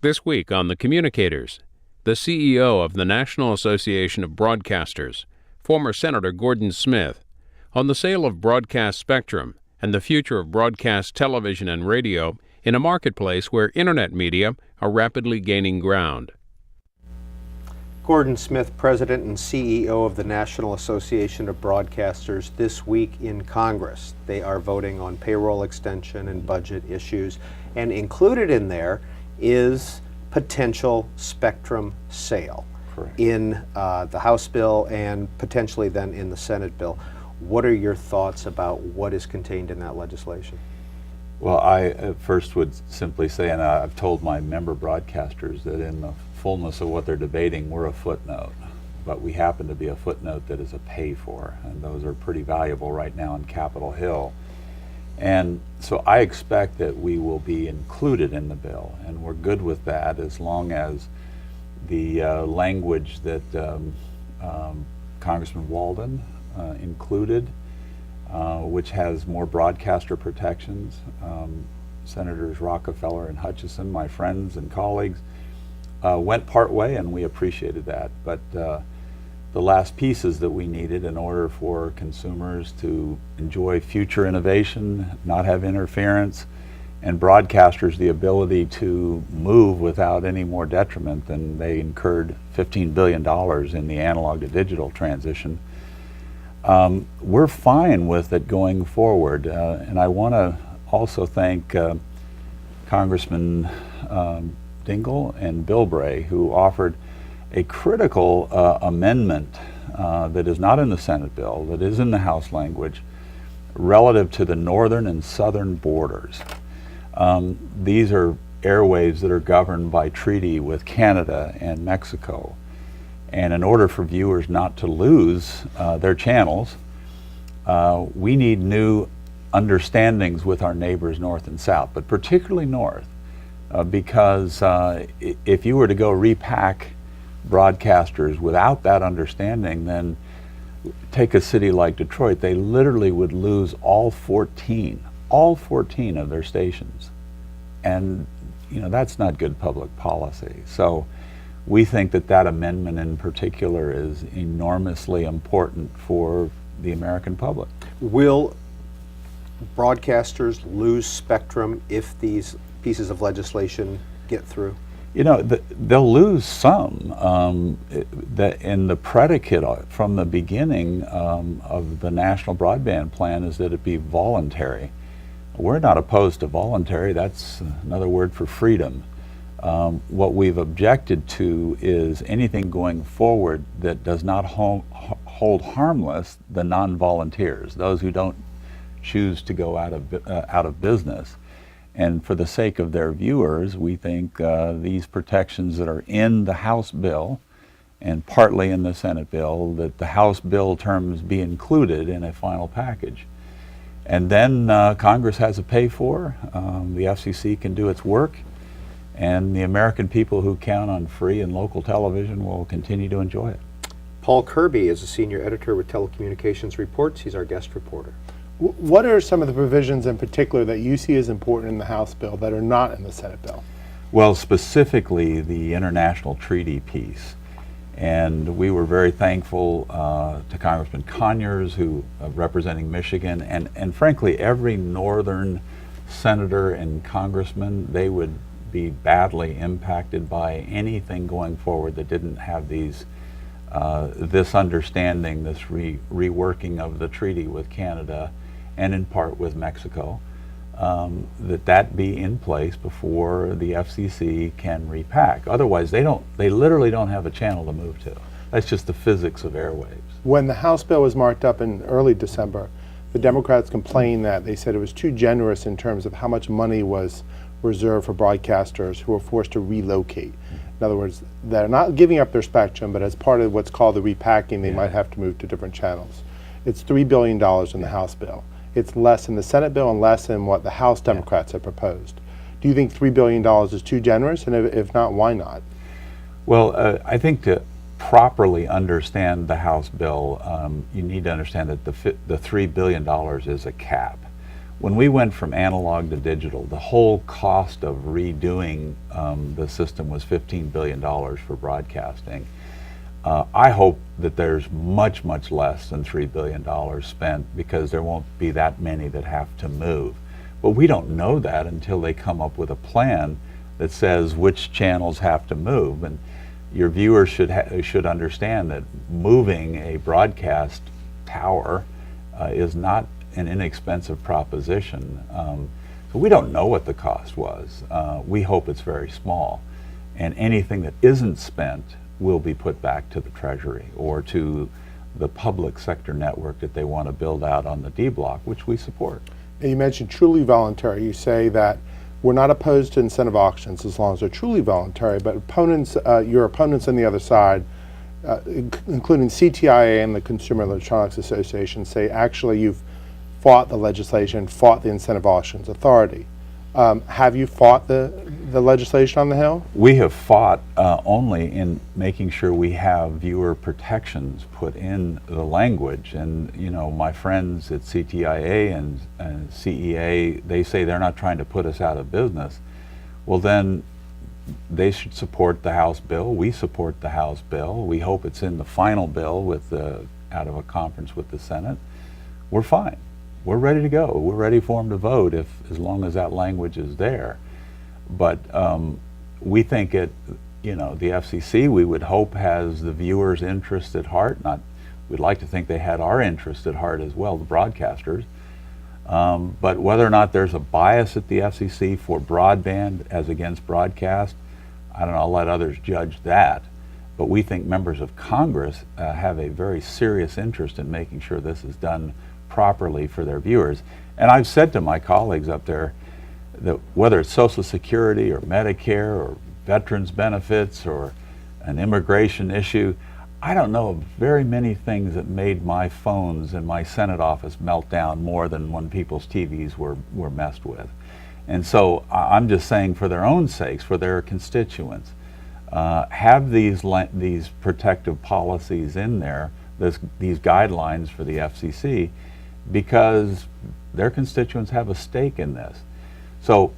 This week on the Communicators, the CEO of the National Association of Broadcasters, former Senator Gordon Smith, on the sale of broadcast spectrum and the future of broadcast television and radio in a marketplace where internet media are rapidly gaining ground. Gordon Smith, President and CEO of the National Association of Broadcasters, this week in Congress. They are voting on payroll extension and budget issues, and included in there is potential spectrum sale. Correct. In the House bill and potentially then in the Senate bill. What are your thoughts about what is contained in that legislation? Well, I first would simply say, and I've told my member broadcasters that in the fullness of what they're debating, we're a footnote, but we happen to be a footnote that is a pay for, and those are pretty valuable right now on Capitol Hill. And so I expect that we will be included in the bill, and we're good with that as long as the language that Congressman Walden included, which has more broadcaster protections. Senators Rockefeller and Hutchison, my friends and colleagues, went part way, and we appreciated that. But the last pieces that we needed in order for consumers to enjoy future innovation, not have interference, and broadcasters the ability to move without any more detriment than they incurred $15 billion in the analog to digital transition. We're fine with it going forward, and I want to also thank Congressman Dingell and Bilbray, who offered a critical amendment that is not in the Senate bill, that is in the House language, relative to the northern and southern borders. These are airwaves that are governed by treaty with Canada and Mexico. And in order for viewers not to lose their channels, we need new understandings with our neighbors north and south, but particularly north, because if you were to go repack broadcasters without that understanding, then take a city like Detroit, they literally would lose all 14 of their stations. And that's not good public policy. So we think that that amendment in particular is enormously important for the American public. Will broadcasters lose spectrum if these pieces of legislation get through? They'll lose some. In the predicate from the beginning of the National Broadband Plan is that it be voluntary. We're not opposed to voluntary. That's another word for freedom. What we've objected to is anything going forward that does not hold harmless the non-volunteers, those who don't choose to go out of business. And for the sake of their viewers, we think these protections that are in the House bill and partly in the Senate bill, that the House bill terms be included in a final package. And then Congress has a pay for, the FCC can do its work, and the American people who count on free and local television will continue to enjoy it. Paul Kirby is a senior editor with Telecommunications Reports. He's our guest reporter. What are some of the provisions in particular that you see as important in the House bill that are not in the Senate bill? Well, specifically the international treaty piece. And we were very thankful to Congressman Conyers, who representing Michigan, and frankly every northern senator and congressman. They would be badly impacted by anything going forward that didn't have these this understanding, this reworking of the treaty with Canada and in part with Mexico, that be in place before the FCC can repack. Otherwise, they literally don't have a channel to move to. That's just the physics of airwaves. When the House bill was marked up in early December, the Democrats complained that they said it was too generous in terms of how much money was reserved for broadcasters who were forced to relocate. In other words, they're not giving up their spectrum, but as part of what's called the repacking, they might have to move to different channels. It's $3 billion in the House bill. It's less in the Senate bill and less in what the House Democrats have proposed. Do you think $3 billion is too generous? And if not, why not? Well, I think to properly understand the House bill, you need to understand that the $3 billion is a cap. When we went from analog to digital, the whole cost of redoing the system was $15 billion for broadcasting. I hope that there's much, much less than $3 billion spent, because there won't be that many that have to move. But we don't know that until they come up with a plan that says which channels have to move. And your viewers should understand that moving a broadcast tower is not an inexpensive proposition. So we don't know what the cost was. We hope it's very small. And anything that isn't spent will be put back to the Treasury or to the public sector network that they want to build out on the D block, which we support. You mentioned truly voluntary. You say that we're not opposed to incentive auctions as long as they're truly voluntary, but your opponents on the other side, including CTIA and the Consumer Electronics Association, say actually you've fought the legislation, fought the incentive auctions authority. Have you fought the legislation on the Hill? We have fought only in making sure we have viewer protections put in the language. And you know, my friends at CTIA and CEA, they say they're not trying to put us out of business. Well, then they should support the House bill. We support the House bill. We hope it's in the final bill with out of a conference with the Senate. We're fine. We're ready to go. We're ready for them to vote as long as that language is there. But we think the FCC, we would hope, has the viewers' interest at heart. We'd like to think they had our interest at heart as well, the broadcasters. But whether or not there's a bias at the FCC for broadband as against broadcast, I don't know, I'll let others judge that. But we think members of Congress have a very serious interest in making sure this is done properly for their viewers. And I've said to my colleagues up there that whether it's Social Security or Medicare or veterans benefits or an immigration issue, I don't know of very many things that made my phones in my Senate office melt down more than when people's TVs were messed with. And so I'm just saying, for their own sakes, for their constituents, have these protective policies in there, these guidelines for the FCC, because their constituents have a stake in this. So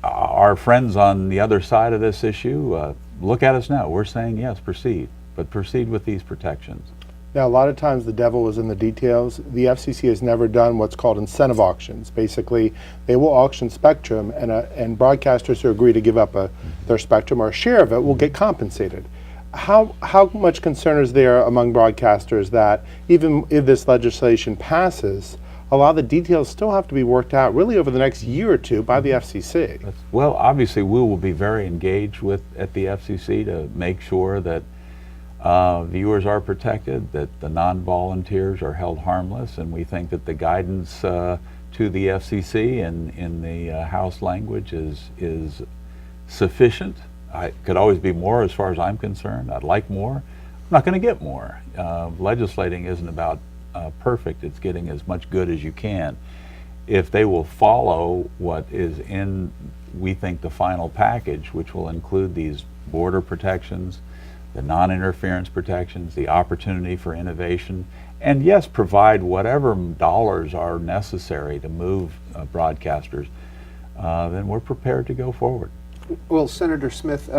our friends on the other side of this issue, look at us now. We're saying, yes, proceed, but proceed with these protections. Now, a lot of times the devil is in the details. The FCC has never done what's called incentive auctions. Basically, they will auction spectrum, and broadcasters who agree to give up their spectrum or a share of it will get compensated. How much concern is there among broadcasters that even if this legislation passes, a lot of the details still have to be worked out really over the next year or two by the FCC? Well, obviously we will be very engaged at the FCC to make sure that viewers are protected, that the non-volunteers are held harmless, and we think that the guidance to the FCC in the House language is sufficient. I could always be more as far as I'm concerned. I'd like more. I'm not going to get more. Legislating isn't about perfect. It's getting as much good as you can. If they will follow what is in, we think, the final package, which will include these border protections, the non-interference protections, the opportunity for innovation, and yes, provide whatever dollars are necessary to move broadcasters, then we're prepared to go forward. Well, Senator Smith,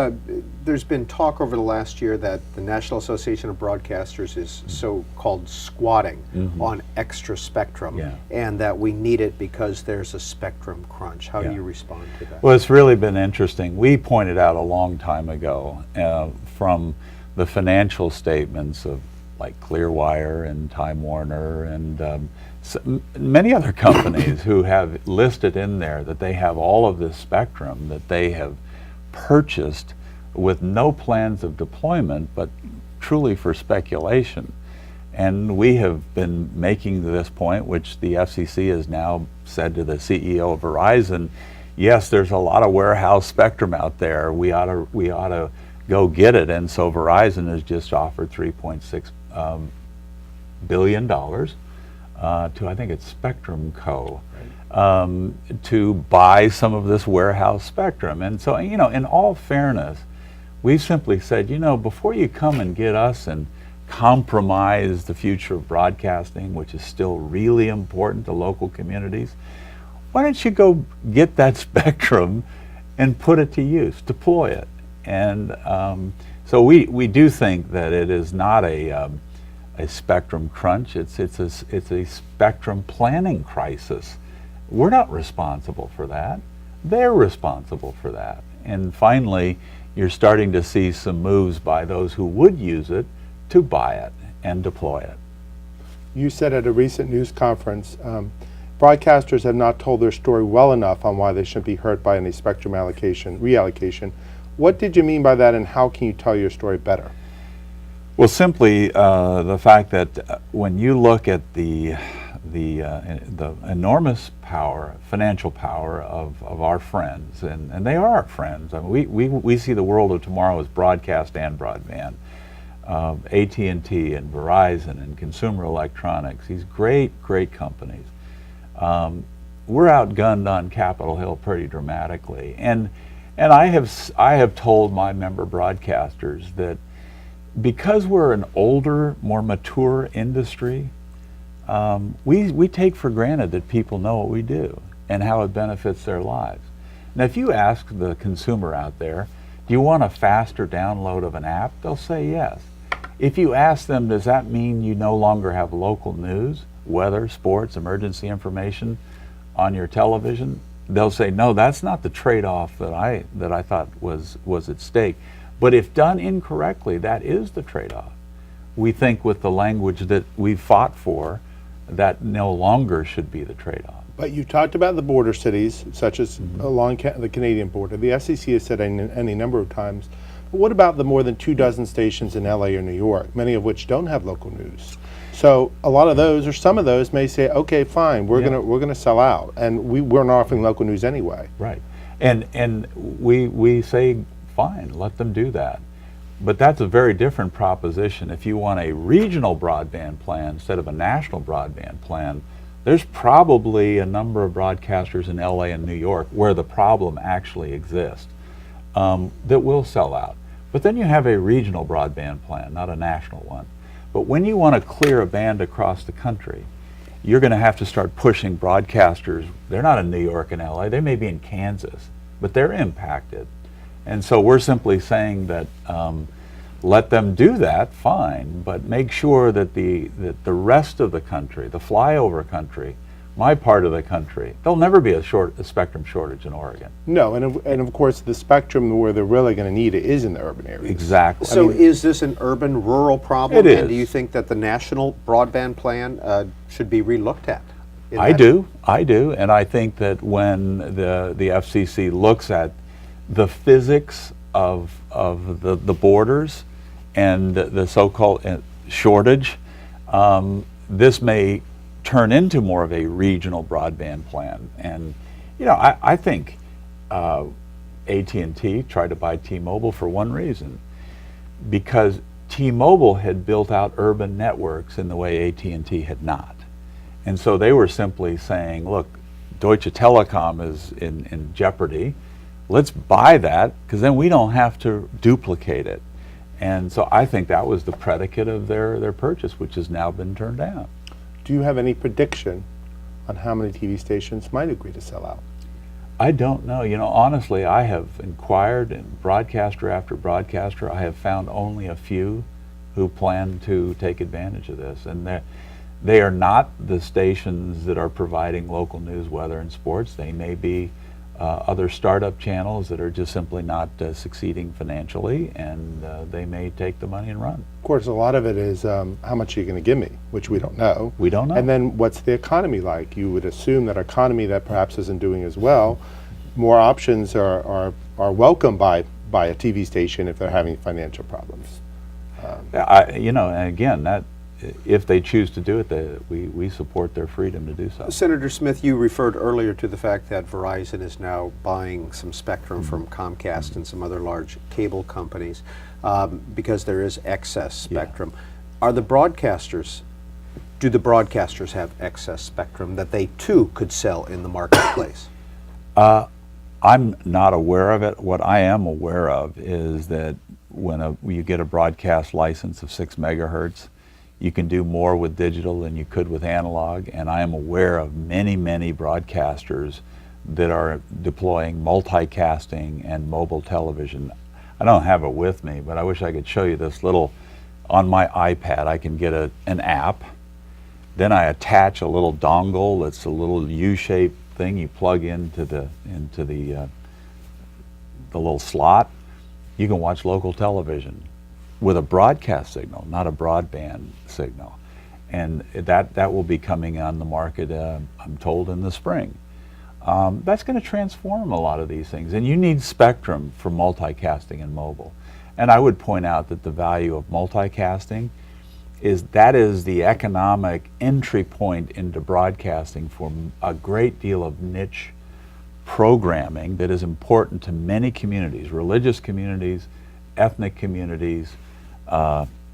there's been talk over the last year that the National Association of Broadcasters is so-called squatting on extra spectrum, and that we need it because there's a spectrum crunch. How do you respond to that? Well, it's really been interesting. We pointed out a long time ago from the financial statements of like Clearwire and Time Warner and many other companies who have listed in there that they have all of this spectrum that they have purchased with no plans of deployment, but truly for speculation. And we have been making this point, which the FCC has now said to the CEO of Verizon, yes, there's a lot of warehouse spectrum out there. We ought to go get it. And so Verizon has just offered $3.6 billion to, I think it's Spectrum Co., to buy some of this warehouse spectrum. And so, you know, in all fairness, we've simply said, you know, before you come and get us and compromise the future of broadcasting, which is still really important to local communities, why don't you go get that spectrum and put it to use, deploy it? And so we do think that it is not a spectrum crunch. It's a spectrum planning crisis. We're not responsible for that. They're responsible for that. And finally, you're starting to see some moves by those who would use it to buy it and deploy it. You said at a recent news conference, broadcasters have not told their story well enough on why they shouldn't be hurt by any spectrum reallocation. What did you mean by that, and how can you tell your story better? Well, simply the fact that when you look at the enormous power, financial power of our friends, and they are our friends. I mean, we see the world of tomorrow as broadcast and broadband. AT&T and Verizon and Consumer Electronics, these great companies. We're outgunned on Capitol Hill pretty dramatically, and I have told my member broadcasters that because we're an older, more mature industry, we take for granted that people know what we do and how it benefits their lives. Now, if you ask the consumer out there, do you want a faster download of an app? They'll say yes. If you ask them, does that mean you no longer have local news, weather, sports, emergency information on your television? They'll say, no, that's not the trade-off that I thought was at stake. But if done incorrectly, that is the trade-off. We think with the language that we've fought for, that no longer should be the trade-off. But you talked about the border cities, such as along the Canadian border. The FCC has said any number of times, but what about the more than 24 stations in LA or New York, many of which don't have local news? So a lot of those, or some of those, may say, okay, fine, we're gonna sell out, and we're not offering local news anyway. Right, and we say, fine, let them do that. But that's a very different proposition. If you want a regional broadband plan instead of a national broadband plan, there's probably a number of broadcasters in LA and New York where the problem actually exists that will sell out. But then you have a regional broadband plan, not a national one. But when you want to clear a band across the country, you're going to have to start pushing broadcasters. They're not in New York and LA, they may be in Kansas, but they're impacted. And so we're simply saying that let them do that, fine, but make sure that the rest of the country, the flyover country, my part of the country, there'll never be a spectrum shortage in Oregon. No, and of course the spectrum where they're really going to need it is in the urban areas. Exactly. So is this an urban-rural problem? It is. And do you think that the national broadband plan should be relooked at? I do, and I think that when the FCC looks at the physics of the borders and the so-called shortage, this may turn into more of a regional broadband plan. And I think AT&T tried to buy T-Mobile for one reason, because T-Mobile had built out urban networks in the way AT&T had not. And so they were simply saying, look, Deutsche Telekom is in jeopardy. Let's buy that, because then we don't have to duplicate it. And so I think that was the predicate of their purchase, which has now been turned down. Do you have any prediction on how many TV stations might agree to sell out? I don't know. Honestly, I have inquired, and broadcaster after broadcaster, I have found only a few who plan to take advantage of this. And they are not the stations that are providing local news, weather, and sports. They may be other startup channels that are just simply not succeeding financially, and they may take the money and run. Of course, a lot of it is how much are you going to give me, which we don't know. We don't know. And then what's the economy like? You would assume that economy that perhaps isn't doing as well, more options are welcome by a TV station if they're having financial problems. And again, that if they choose to do it, we support their freedom to do so. Senator Smith, you referred earlier to the fact that Verizon is now buying some spectrum from Comcast and some other large cable companies because there is excess spectrum. Do the broadcasters have excess spectrum that they too could sell in the marketplace? I'm not aware of it. What I am aware of is that when you get a broadcast license of 6 megahertz, You can do more with digital than you could with analog, and I am aware of many, many broadcasters that are deploying multicasting and mobile television. I don't have it with me, but I wish I could show you this little, on my iPad I can get an app, then I attach a little dongle that's a little U-shaped thing you plug into the little slot. You can watch local television with a broadcast signal, not a broadband signal. And that will be coming on the market, I'm told, in the spring. That's going to transform a lot of these things. And you need spectrum for multicasting and mobile. And I would point out that the value of multicasting is the economic entry point into broadcasting for a great deal of niche programming that is important to many communities, religious communities, ethnic communities,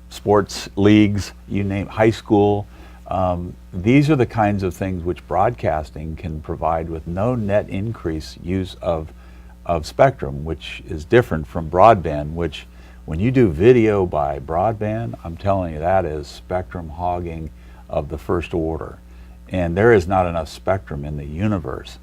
sports leagues, you name, high school. These are the kinds of things which broadcasting can provide with no net increase use of spectrum, which is different from broadband, which when you do video by broadband, I'm telling you, that is spectrum hogging of the first order. And there is not enough spectrum in the universe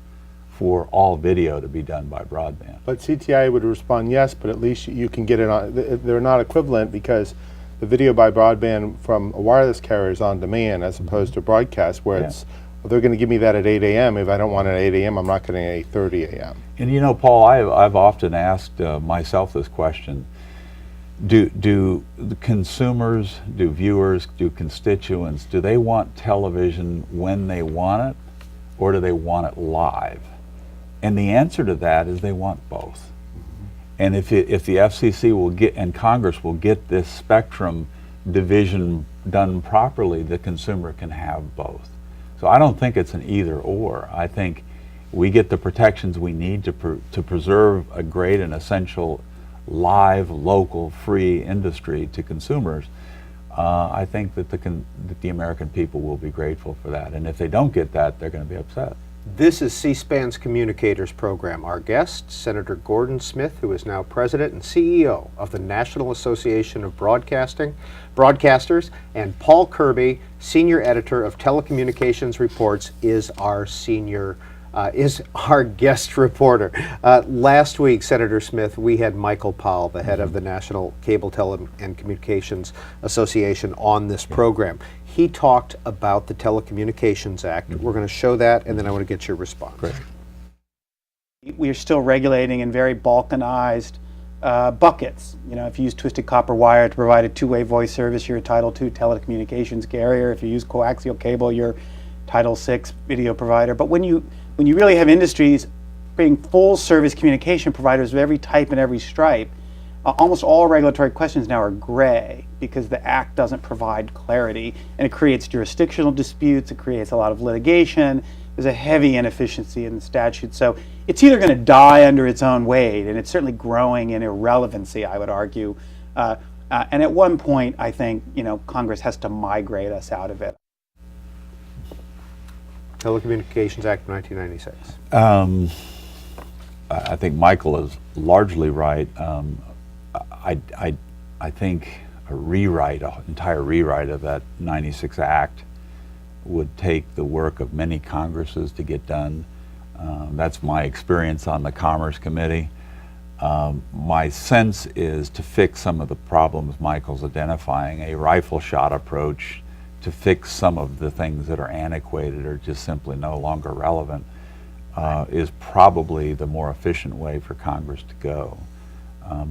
for all video to be done by broadband. But CTI would respond yes, but at least you can get it on. They're not equivalent because the video by broadband from a wireless carrier is on demand as opposed to broadcast where it's, well, they're going to give me that at 8 a.m. If I don't want it at 8 a.m., I'm not getting it at 8:30 a.m. And you know, Paul, I've often asked myself this question. Do the consumers, do viewers, do constituents, do they want television when they want it, or do they want it live? And the answer to that is they want both. And if the FCC will get, and Congress will get this spectrum division done properly, the consumer can have both. So I don't think it's an either or. I think we get the protections we need to preserve a great and essential live, local, free industry to consumers. I think that the American people will be grateful for that. And if they don't get that, they're going to be upset. This is C-SPAN's Communicators program. Our guest, Senator Gordon Smith, who is now President and CEO of the National Association of Broadcasters, and Paul Kirby, Senior Editor of Telecommunications Reports, is our guest reporter. Last week, Senator Smith, we had Michael Powell, the head of the National Cable, Tele, and Communications Association, on this program. He talked about the Telecommunications Act. We're going to show that, and then I want to get your response. Great. We are still regulating in very balkanized buckets. You know, if you use twisted copper wire to provide a two-way voice service, you're a Title II telecommunications carrier. If you use coaxial cable, you're Title VI video provider. But when you really have industries being full-service communication providers of every type and every stripe, almost all regulatory questions now are gray because the Act doesn't provide clarity, and it creates jurisdictional disputes, it creates a lot of litigation, there's a heavy inefficiency in the statute. So it's either going to die under its own weight, and it's certainly growing in irrelevancy, I would argue. And at one point, I think, you know, Congress has to migrate us out of it. Telecommunications Act of 1996. I think Michael is largely right. I think an entire rewrite of that 96 Act would take the work of many Congresses to get done. That's my experience on the Commerce Committee. My sense is to fix some of the problems Michael's identifying, a rifle shot approach to fix some of the things that are antiquated or just simply no longer relevant, is probably the more efficient way for Congress to go.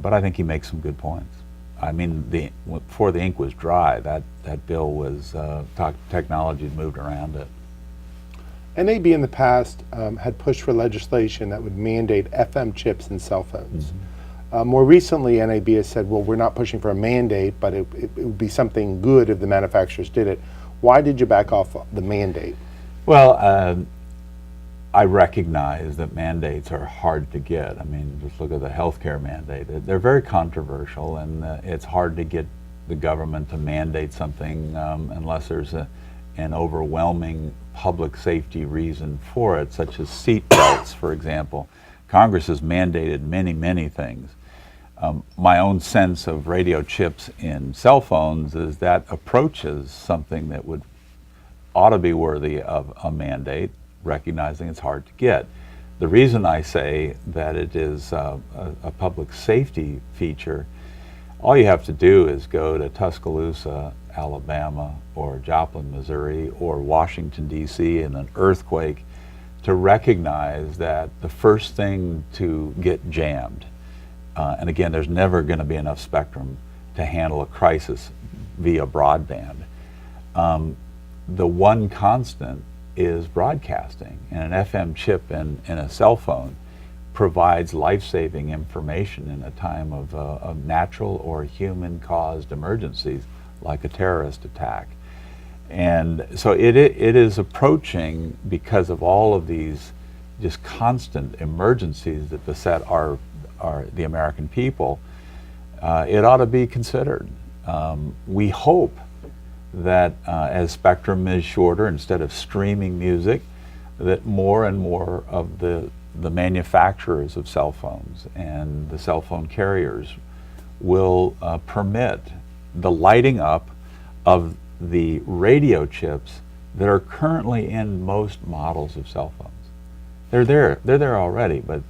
But I think he makes some good points. I mean, before the ink was dry, that bill was, technology had moved around it. NAB in the past had pushed for legislation that would mandate FM chips in cell phones. More recently, NAB has said, well, we're not pushing for a mandate, but it would be something good if the manufacturers did it. Why did you back off the mandate? Well, I recognize that mandates are hard to get. I mean, just look at the healthcare mandate. They're very controversial, and it's hard to get the government to mandate something unless there's an overwhelming public safety reason for it, such as seat belts, for example. Congress has mandated many, many things. My own sense of radio chips in cell phones is that approaches something that ought to be worthy of a mandate, recognizing it's hard to get. The reason I say that it is a public safety feature, all you have to do is go to Tuscaloosa, Alabama, or Joplin, Missouri, or Washington, D.C. in an earthquake to recognize that the first thing to get jammed, and again, there's never going to be enough spectrum to handle a crisis via broadband. The one constant is broadcasting, and an FM chip in a cell phone provides life-saving information in a time of natural or human-caused emergencies like a terrorist attack. And so it is approaching, because of all of these just constant emergencies that beset the American people, it ought to be considered. We hope that as spectrum is shorter, instead of streaming music, that more and more of the manufacturers of cell phones and the cell phone carriers will permit the lighting up of the radio chips that are currently in most models of cell phones. They're there already, but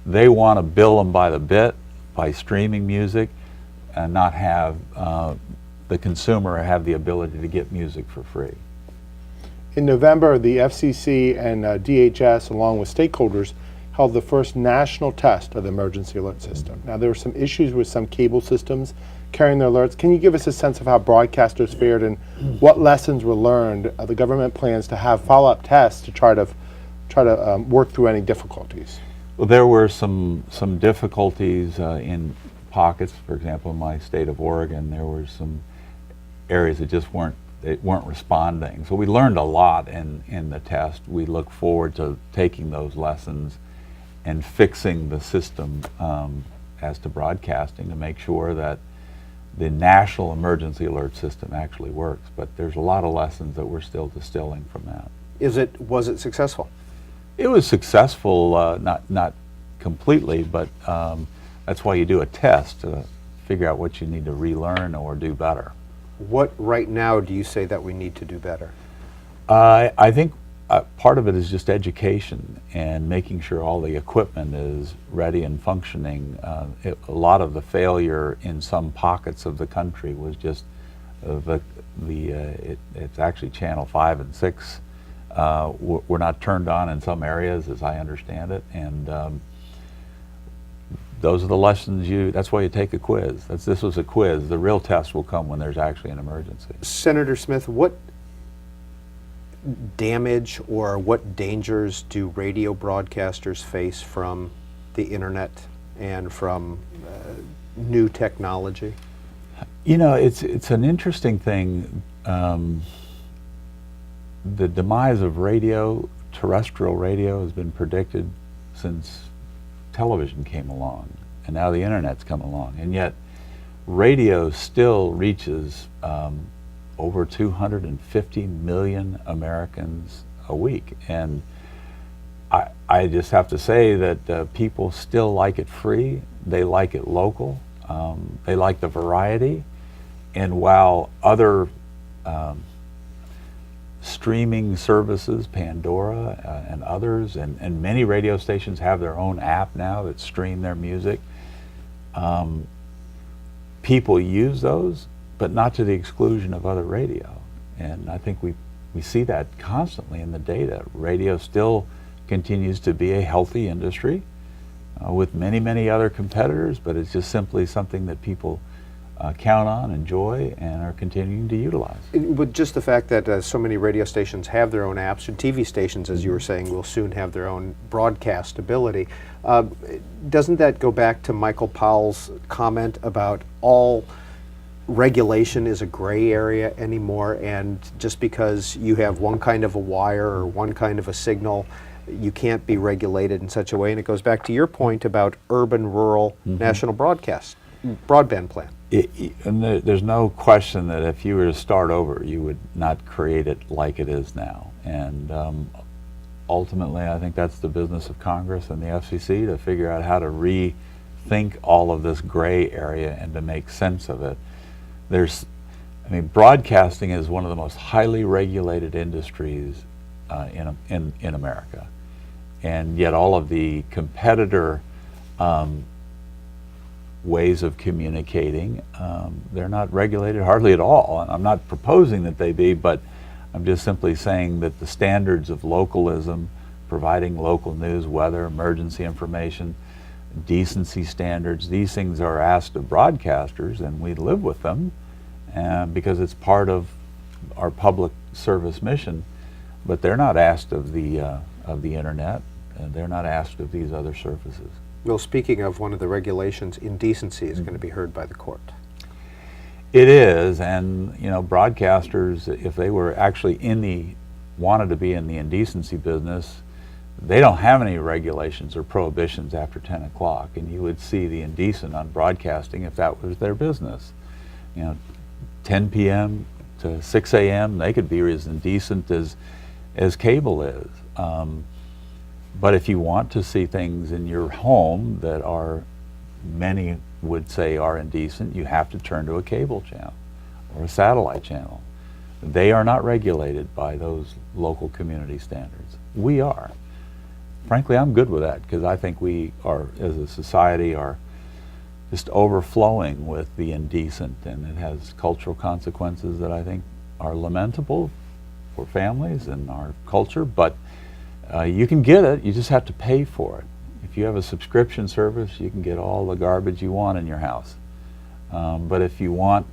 they want to bill them by the bit by streaming music and not have the consumer have the ability to get music for free. In November, the FCC and DHS, along with stakeholders, held the first national test of the emergency alert system. Now, there were some issues with some cable systems carrying their alerts. Can you give us a sense of how broadcasters fared and what lessons were learned? The government plans to have follow-up tests to try to work through any difficulties. Well, there were some difficulties in pockets. For example, in my state of Oregon, there were some areas that just weren't responding. So we learned a lot in the test. We look forward to taking those lessons and fixing the system as to broadcasting to make sure that the national emergency alert system actually works. But there's a lot of lessons that we're still distilling from that. Was it successful? It was successful, not completely, but that's why you do a test to figure out what you need to relearn or do better. What right now do you say that we need to do better? I think part of it is just education and making sure all the equipment is ready and functioning. A lot of the failure in some pockets of the country was just it's actually channel 5 and 6 were not turned on in some areas, as I understand it, and those are the lessons that's why you take a quiz. This was a quiz. The real test will come when there's actually an emergency. Senator Smith, what damage or what dangers do radio broadcasters face from the internet and from new technology? You know, it's an interesting thing. The demise of radio, terrestrial radio, has been predicted since television came along, and now the internet's come along, and yet radio still reaches over 250 million Americans a week, and I just have to say that people still like it free, they like it local, they like the variety, and while other streaming services, Pandora and others, and many radio stations have their own app now that stream their music. People use those, but not to the exclusion of other radio. And I think we see that constantly in the data. Radio still continues to be a healthy industry with many, many other competitors, but it's just simply something that people count on, enjoy, and are continuing to utilize. With just the fact that so many radio stations have their own apps, and TV stations, as you were saying, will soon have their own broadcast ability, doesn't that go back to Michael Powell's comment about all regulation is a gray area anymore, and just because you have one kind of a wire or one kind of a signal, you can't be regulated in such a way? And it goes back to your point about urban-rural national broadband plan. And there's no question that if you were to start over, you would not create it like it is now. And ultimately, I think that's the business of Congress and the FCC, to figure out how to think all of this gray area and to make sense of it. Broadcasting is one of the most highly regulated industries in America, and yet all of the competitor ways of communicating, they're not regulated hardly at all. I'm not proposing that they be, but I'm just simply saying that the standards of localism, providing local news, weather, emergency information, decency standards, these things are asked of broadcasters, and we live with them because it's part of our public service mission. But they're not asked of the internet, and they're not asked of these other services. Well, speaking of one of the regulations, indecency is going to be heard by the court. It is, and broadcasters, if they were actually wanted to be in the indecency business, they don't have any regulations or prohibitions after 10 o'clock, and you would see the indecent on broadcasting if that was their business. 10 p.m. to 6 a.m., they could be as indecent as cable is. But if you want to see things in your home that many would say are indecent, you have to turn to a cable channel or a satellite channel. They are not regulated by those local community standards. We are. Frankly, I'm good with that, because I think we are, as a society, are just overflowing with the indecent, and it has cultural consequences that I think are lamentable for families and our culture, but you can get it, you just have to pay for it. If you have a subscription service, you can get all the garbage you want in your house. But if you want,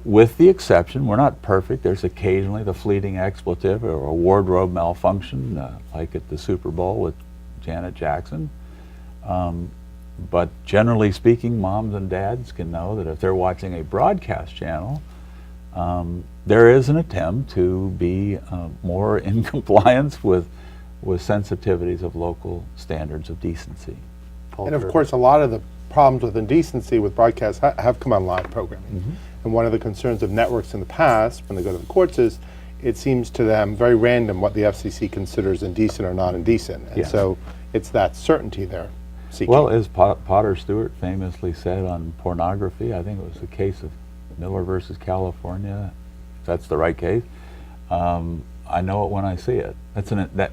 with the exception, we're not perfect, there's occasionally the fleeting expletive or a wardrobe malfunction, like at the Super Bowl with Janet Jackson. But generally speaking, moms and dads can know that if they're watching a broadcast channel, there is an attempt to be more in compliance with sensitivities of local standards of decency. Paul And of Kirby. course, a lot of the problems with indecency with broadcasts have come on live programming. Mm-hmm. And one of the concerns of networks in the past, when they go to the courts, is it seems to them very random what the FCC considers indecent or not indecent. And Yes. so it's that certainty they're seeking. Well, as Potter Stewart famously said on pornography, I think it was the case of Miller versus California, if that's the right case, I know it when I see it.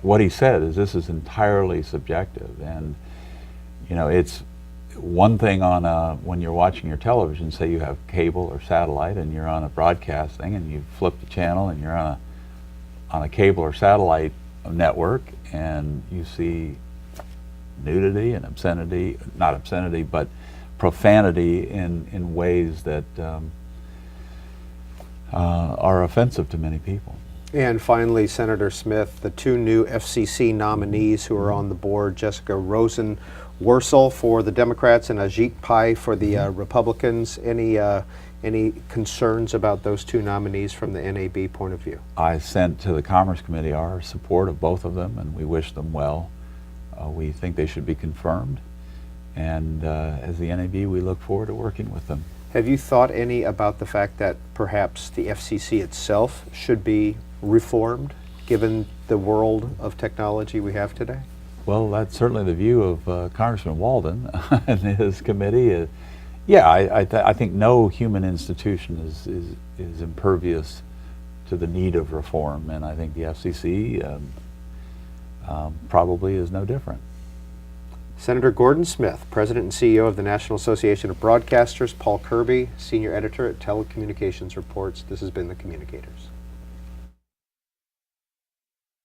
What he said is this is entirely subjective, and it's one thing on when you're watching your television, say you have cable or satellite, and you're on a broadcast thing, and you flip the channel, and you're on a cable or satellite network, and you see nudity and obscenity, not obscenity, but profanity in ways that are offensive to many people. And finally, Senator Smith, the two new FCC nominees who are on the board, Jessica Rosen-Worcel for the Democrats and Ajit Pai for the Republicans. Any concerns about those two nominees from the NAB point of view? I sent to the Commerce Committee our support of both of them, and we wish them well. We think they should be confirmed, and as the NAB, we look forward to working with them. Have you thought any about the fact that perhaps the FCC itself should be reformed, given the world of technology we have today? Well, that's certainly the view of Congressman Walden and his committee. Yeah, I think no human institution is impervious to the need of reform, and I think the FCC probably is no different. Senator Gordon Smith, President and CEO of the National Association of Broadcasters, Paul Kirby, Senior Editor at Telecommunications Reports. This has been the Communicators.